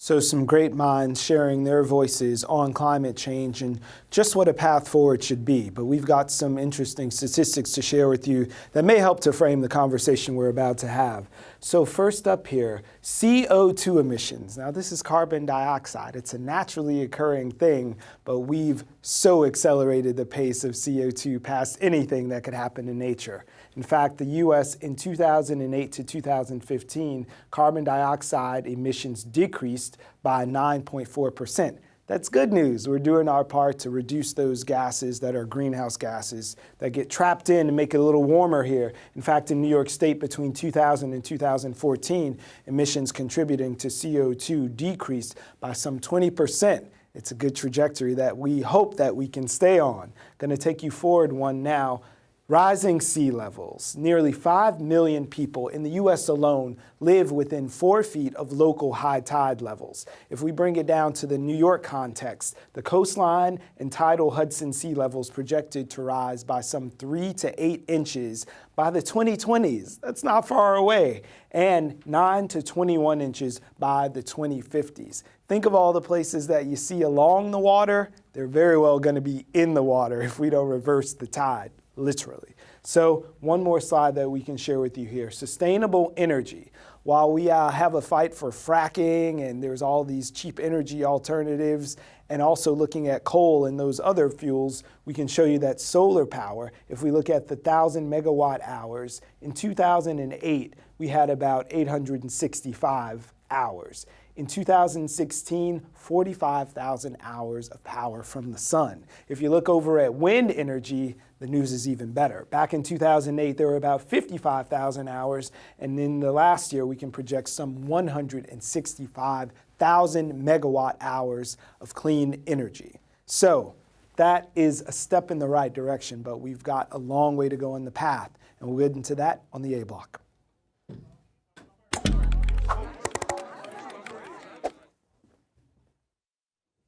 So some great minds sharing their voices on climate change and just what a path forward should be. But we've got some interesting statistics to share with you that may help to frame the conversation we're about to have. So first up here, CO2 emissions. Now this is carbon dioxide. It's a naturally occurring thing, but we've so accelerated the pace of CO2 past anything that could happen in nature. In fact, the U.S. in 2008 to 2015, carbon dioxide emissions decreased by 9.4%. That's good news. We're doing our part to reduce those gases that are greenhouse gases that get trapped in and make it a little warmer here. In fact, in New York State between 2000 and 2014, emissions contributing to CO2 decreased by some 20%. It's a good trajectory that we hope that we can stay on. Going to take you forward one now. Rising sea levels. Nearly 5 million people in the U.S. alone live within 4 feet of local high tide levels. If we bring it down to the New York context, the coastline and tidal Hudson sea levels projected to rise by some 3 to 8 inches by the 2020s. That's not far away. And 9 to 21 inches by the 2050s. Think of all the places that you see along the water. They're very well going to be in the water if we don't reverse the tide. Literally. So one more slide that we can share with you here. Sustainable energy. While we have a fight for fracking and there's all these cheap energy alternatives and also looking at coal and those other fuels, we can show you that solar power, if we look at the 1,000 megawatt hours, in 2008, we had about 865 hours. In 2016, 45,000 hours of power from the sun. If you look over at wind energy, the news is even better. Back in 2008, there were about 55,000 hours, and in the last year, we can project some 165,000 megawatt hours of clean energy. So that is a step in the right direction, but we've got a long way to go on the path, and we'll get into that on the A block.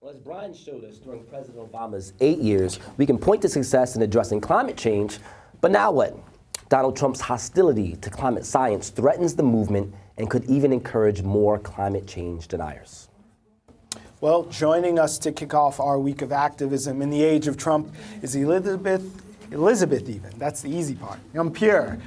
Well, as Brian showed us during President Obama's 8 years, we can point to success in addressing climate change, but now what? Donald Trump's hostility to climate science threatens the movement and could even encourage more climate change deniers. Well, joining us to kick off our week of activism in the age of Trump is Elizabeth even, that's the easy part, Yeampierre.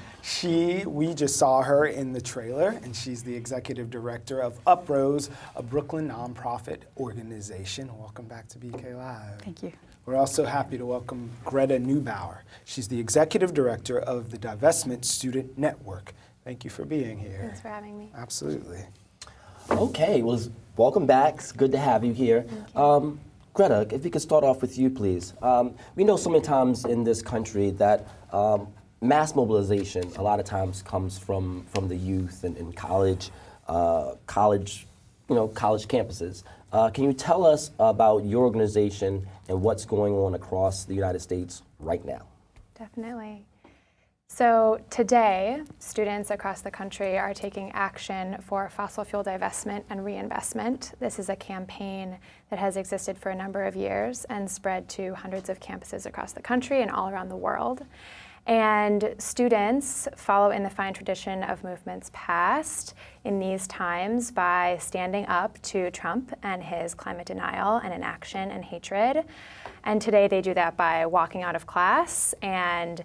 We just saw her in the trailer, and she's the executive director of UPROSE, a Brooklyn nonprofit organization. Welcome back to BK Live. Thank you. We're also happy to welcome Greta Neubauer. She's the executive director of the Divestment Student Network. Thank you for being here. Thanks for having me. Absolutely. Okay, well, welcome back. It's good to have you here. Greta, if we could start off with you, please. We know so many times in this country that mass mobilization a lot of times comes from the youth and college campuses. Can you tell us about your organization and what's going on across the United States right now? Definitely. So today, students across the country are taking action for fossil fuel divestment and reinvestment. This is a campaign that has existed for a number of years and spread to hundreds of campuses across the country and all around the world. And students follow in the fine tradition of movements past in these times by standing up to Trump and his climate denial and inaction and hatred. And today they do that by walking out of class and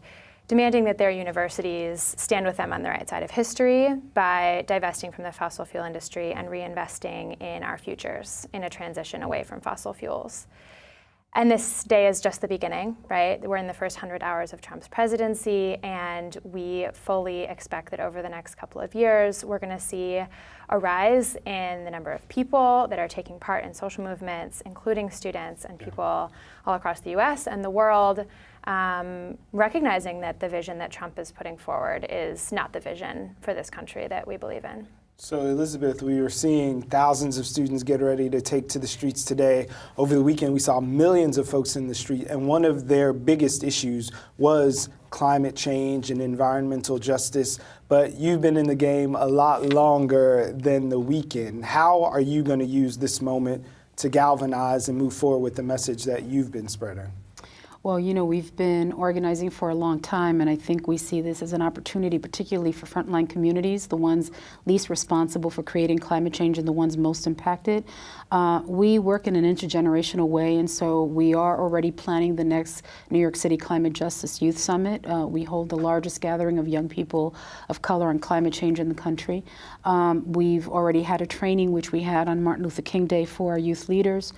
demanding that their universities stand with them on the right side of history by divesting from the fossil fuel industry and reinvesting in our futures in a transition away from fossil fuels. And this day is just the beginning, right? We're in the first 100 hours of Trump's presidency, and we fully expect that over the next couple of years, we're going to see a rise in the number of people that are taking part in social movements, including students and people all across the US and the world, recognizing that the vision that Trump is putting forward is not the vision for this country that we believe in. So Elizabeth, we were seeing thousands of students get ready to take to the streets today. Over the weekend, we saw millions of folks in the street, and one of their biggest issues was climate change and environmental justice. But you've been in the game a lot longer than the weekend. How are you going to use this moment to galvanize and move forward with the message that you've been spreading? Well, you know, we've been organizing for a long time, and I think we see this as an opportunity, particularly for frontline communities, the ones least responsible for creating climate change and the ones most impacted. We work in an intergenerational way, and so we are already planning the next New York City Climate Justice Youth Summit. We hold the largest gathering of young people of color on climate change in the country. We've already had a training which we had on Martin Luther King Day for our youth leaders.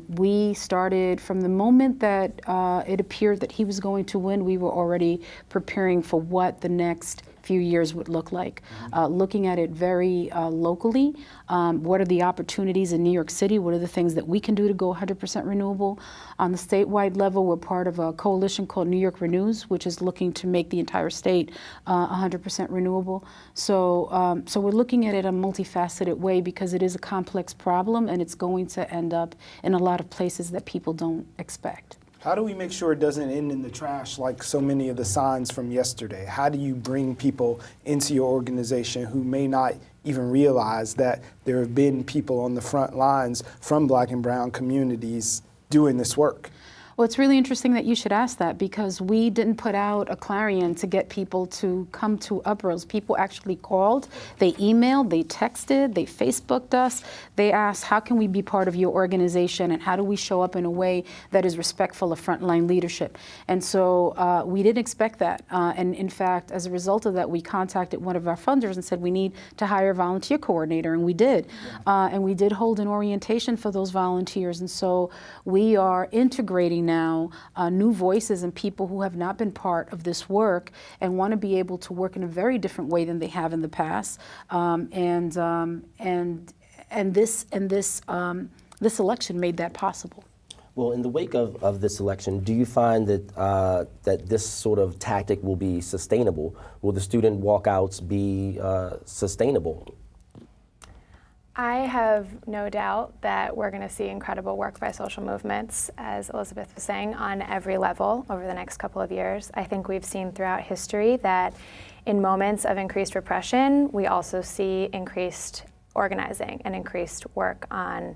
We started from the moment that it appeared that he was going to win. We were already preparing for what the next few years would look like, looking at it very locally. What are the opportunities in New York City? What are the things that we can do to go 100% renewable? On the statewide level, we're part of a coalition called New York Renews, which is looking to make the entire state 100% renewable. So, so we're looking at it in a multifaceted way because it is a complex problem and it's going to end up in a lot of places that people don't expect. How do we make sure it doesn't end in the trash like so many of the signs from yesterday? How do you bring people into your organization who may not even realize that there have been people on the front lines from Black and brown communities doing this work? Well, it's really interesting that you should ask that because we didn't put out a clarion to get people to come to UPROSE. People actually called, they emailed, they texted, they Facebooked us. They asked, how can we be part of your organization and how do we show up in a way that is respectful of frontline leadership? And so we didn't expect that. And in fact, as a result of that, we contacted one of our funders and said we need to hire a volunteer coordinator, and we did. And we did hold an orientation for those volunteers. And so we are integrating now new voices and people who have not been part of this work and want to be able to work in a very different way than they have in the past. This election made that possible. Well, in the wake of this election, do you find that that this sort of tactic will be sustainable? Will the student walkouts be sustainable? I have no doubt that we're going to see incredible work by social movements, as Elizabeth was saying, on every level over the next couple of years. I think we've seen throughout history that in moments of increased repression, we also see increased organizing and increased work on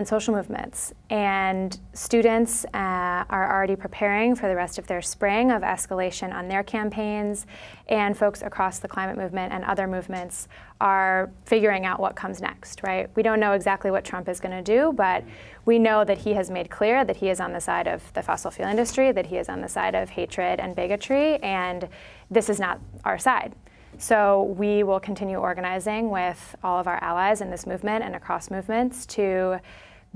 social movements. And students are already preparing for the rest of their spring of escalation on their campaigns, and folks across the climate movement and other movements are figuring out what comes next, right? We don't know exactly what Trump is going to do, but we know that he has made clear that he is on the side of the fossil fuel industry, that he is on the side of hatred and bigotry, and this is not our side. So we will continue organizing with all of our allies in this movement and across movements to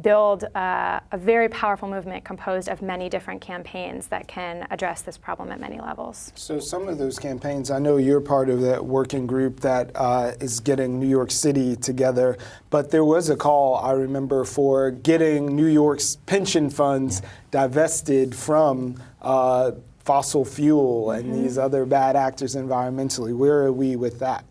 build a very powerful movement composed of many different campaigns that can address this problem at many levels. So some of those campaigns, I know you're part of that working group that is getting New York City together, but there was a call, I remember, for getting New York's pension funds divested from fossil fuel and these other bad actors environmentally. Where are we with that?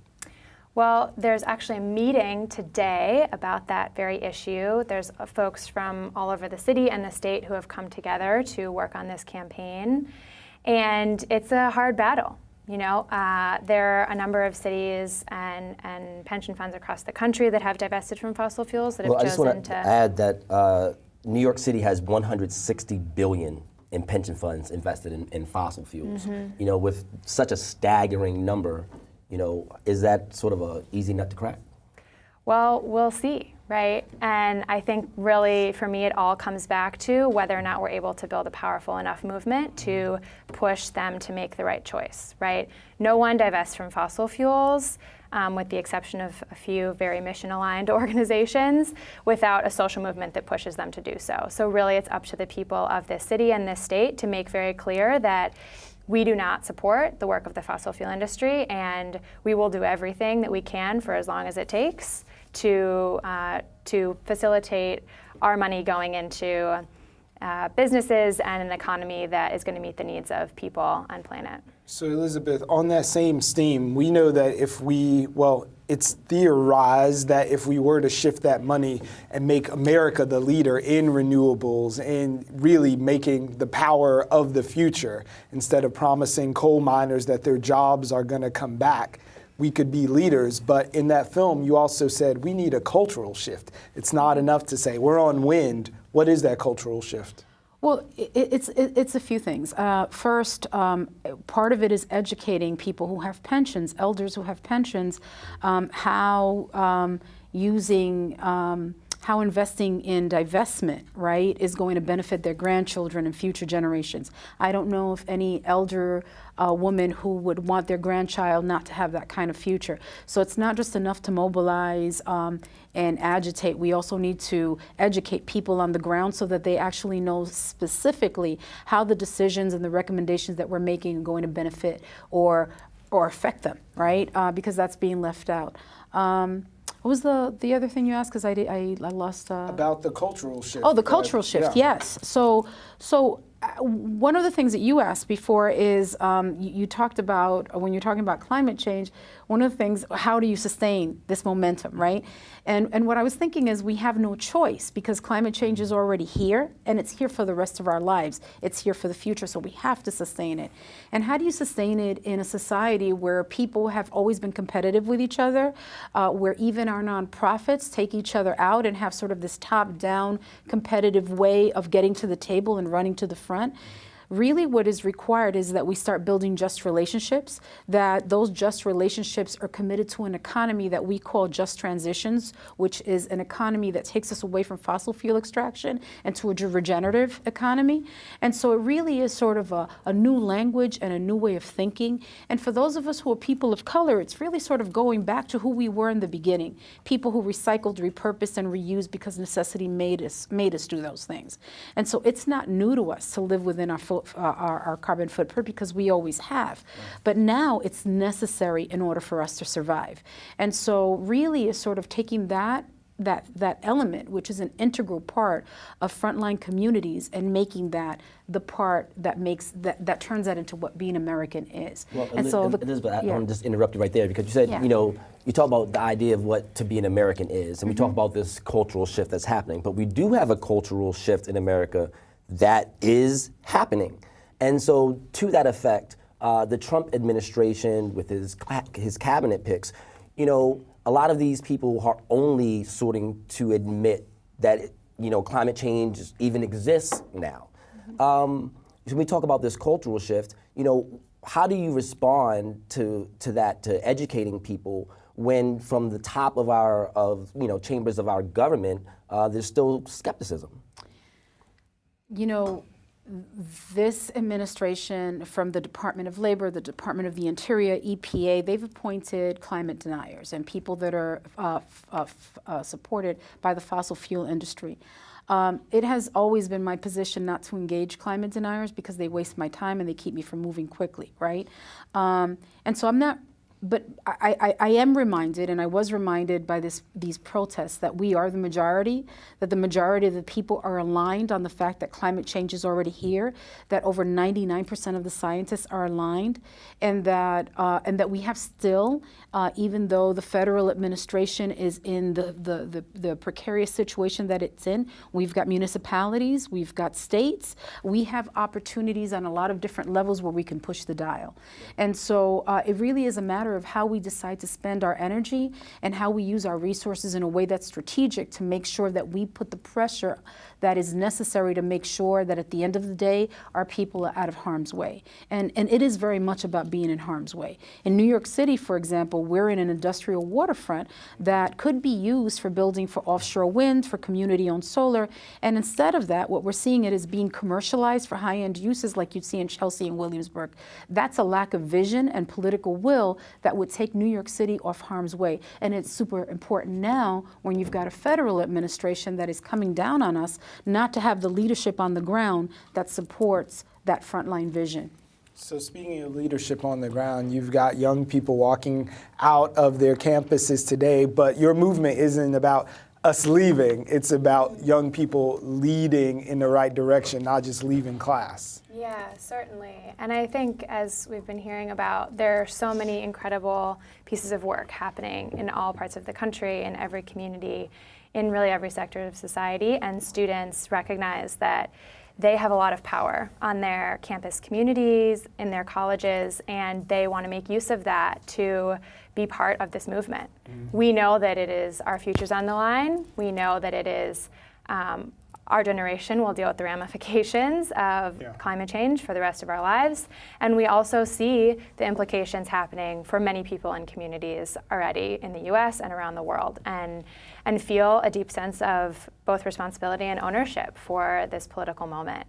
Well, there's actually a meeting today about that very issue. There's folks from all over the city and the state who have come together to work on this campaign. And it's a hard battle. You know, there are a number of cities and pension funds across the country that have divested from fossil fuels that have chosen to... I just want to add that New York City has $160 billion in pension funds invested in fossil fuels. You know, with such a staggering number, you know, is that sort of an easy nut to crack? Well, we'll see, right? And I think really, for me, it all comes back to whether or not we're able to build a powerful enough movement to push them to make the right choice, right? No one divests from fossil fuels, with the exception of a few very mission-aligned organizations, without a social movement that pushes them to do so. So really, it's up to the people of this city and this state to make very clear that we do not support the work of the fossil fuel industry, and we will do everything that we can for as long as it takes to facilitate our money going into businesses and an economy that is going to meet the needs of people and planet. So Elizabeth, on that same steam, we know that if we, well, it's theorized that if we were to shift that money and make America the leader in renewables and really making the power of the future, instead of promising coal miners that their jobs are going to come back, we could be leaders. But in that film, you also said we need a cultural shift. It's not enough to say we're on wind. What is that cultural shift? Well, it's a few things. First, part of it is educating people who have pensions, elders who have pensions, how how investing in divestment, right, is going to benefit their grandchildren and future generations. I don't know if any elder woman who would want their grandchild not to have that kind of future. So it's not just enough to mobilize and agitate. We also need to educate people on the ground so that they actually know specifically how the decisions and the recommendations that we're making are going to benefit or affect them, right? Because that's being left out. What was the other thing you asked? Because I lost. About the cultural shift. Oh, the cultural shift. Yeah. Yes. So one of the things that you asked before is you talked about, when you're talking about climate change, one of the things, how do you sustain this momentum, right? And what I was thinking is we have no choice because climate change is already here and it's here for the rest of our lives. It's here for the future, so we have to sustain it. And how do you sustain it in a society where people have always been competitive with each other, where even our nonprofits take each other out and have sort of this top-down competitive way of getting to the table and running to the front? Really what is required is that we start building just relationships, that those just relationships are committed to an economy that we call just transitions, which is an economy that takes us away from fossil fuel extraction and to a regenerative economy. And so it really is sort of a new language and a new way of thinking. And for those of us who are people of color, it's really sort of going back to who we were in the beginning, people who recycled, repurposed, and reused because necessity made us do those things. And so it's not new to us to live within our carbon footprint because we always have. But now it's necessary in order for us to survive. And so really is sort of taking that element, which is an integral part of frontline communities, and making that the part that makes that turns that into what being American is. Well, and so Elizabeth, I want to just interrupt you right there because you said, Yeah. you know, you talk about the idea of what to be an American is, and we talk about this cultural shift that's happening, but we do have a cultural shift in America that is happening. And so to that effect, the Trump administration with his cabinet picks, you know, a lot of these people are only starting to admit that, you know, climate change even exists now. So when we talk about this cultural shift, you know, how do you respond to that, to educating people when from the top of our, chambers of our government, there's still skepticism? You know, this administration, from the Department of Labor, the Department of the Interior, EPA, they've appointed climate deniers and people that are supported by the fossil fuel industry. It has always been my position not to engage climate deniers because they waste my time and they keep me from moving quickly, right? And so I'm not. But I am reminded, and I was reminded by these protests, that we are the majority, that the majority of the people are aligned on the fact that climate change is already here, that over 99% of the scientists are aligned, and that we have still, even though the federal administration is in the precarious situation that it's in, we've got municipalities, we've got states, we have opportunities on a lot of different levels where we can push the dial. And so it really is a matter of how we decide to spend our energy and how we use our resources in a way that's strategic to make sure that we put the pressure that is necessary to make sure that at the end of the day, our people are out of harm's way. And it is very much about being in harm's way. In New York City, for example, we're in an industrial waterfront that could be used for building for offshore wind, for community-owned solar. And instead of that, what we're seeing it is being commercialized for high-end uses like you'd see in Chelsea and Williamsburg. That's a lack of vision and political will that would take New York City off harm's way. And it's super important now when you've got a federal administration that is coming down on us not to have the leadership on the ground that supports that frontline vision. So speaking of leadership on the ground, you've got young people walking out of their campuses today, but your movement isn't about us leaving. It's about young people leading in the right direction, not just leaving class. Yeah, certainly. And I think, as we've been hearing about, there are so many incredible pieces of work happening in all parts of the country, in every community, in really every sector of society, and students recognize that they have a lot of power on their campus communities, in their colleges, and they want to make use of that to be part of this movement. We know that it is our futures on the line. We know that it is our generation will deal with the ramifications of climate change for the rest of our lives. And we also see the implications happening for many people in communities already in the US and around the world, and feel a deep sense of both responsibility and ownership for this political moment.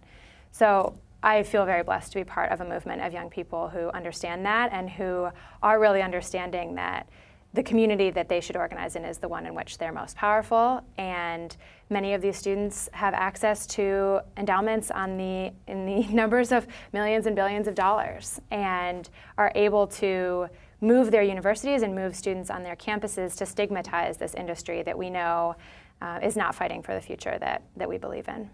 So I feel very blessed to be part of a movement of young people who understand that and who are really understanding that the community that they should organize in is the one in which they're most powerful. And many of these students have access to endowments in the numbers of millions and billions of dollars, and are able to move their universities and move students on their campuses to stigmatize this industry that we know is not fighting for the future that we believe in.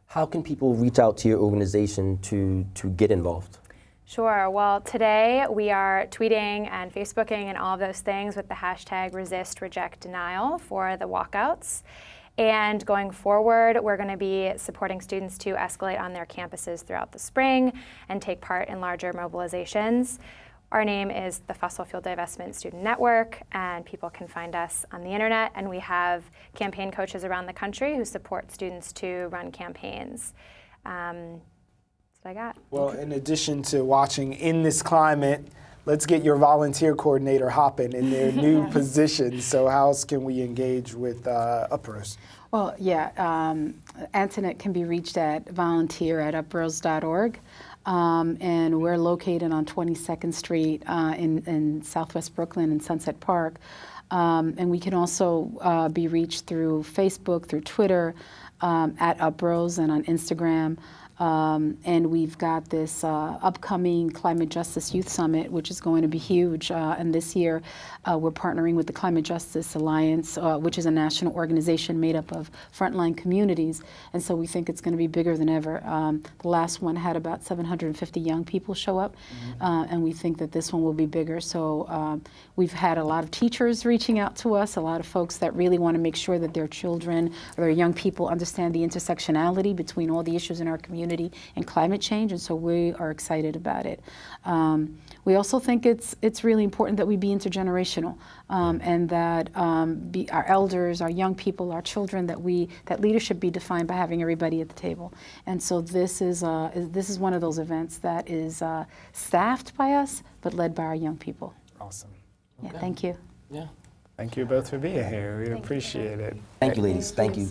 How can people reach out to your organization to get involved? Sure. Well, today we are tweeting and Facebooking and all of those things with the hashtag #ResistRejectDenial for the walkouts. And going forward, we're going to be supporting students to escalate on their campuses throughout the spring and take part in larger mobilizations. Our name is the Fossil Fuel Divestment Student Network, and people can find us on the internet. And we have campaign coaches around the country who support students to run campaigns. That's what I got. Well, in addition to watching In This Climate, let's get your volunteer coordinator hopping in their new position. So how else can we engage with UPROSE? Well, Antoinette can be reached at volunteer@uprose.org. And we're located on 22nd Street in Southwest Brooklyn in Sunset Park. And we can also be reached through Facebook, through Twitter, at UPROSE, and on Instagram. And we've got this upcoming Climate Justice Youth Summit, which is going to be huge. And this year, we're partnering with the Climate Justice Alliance, which is a national organization made up of frontline communities. And so we think it's going to be bigger than ever. The last one had about 750 young people show up, and we think that this one will be bigger. So we've had a lot of teachers reaching out to us, a lot of folks that really want to make sure that their children or their young people understand the intersectionality between all the issues in our community and climate change, and so we are excited about it. We also think it's really important that we be intergenerational, and that our elders, our young people, our children, that leadership be defined by having everybody at the table. And so this is one of those events that is staffed by us, but led by our young people. Awesome. Yeah, thank you. Yeah. Thank you both for being here. We appreciate it. Thank you, ladies. Thank you.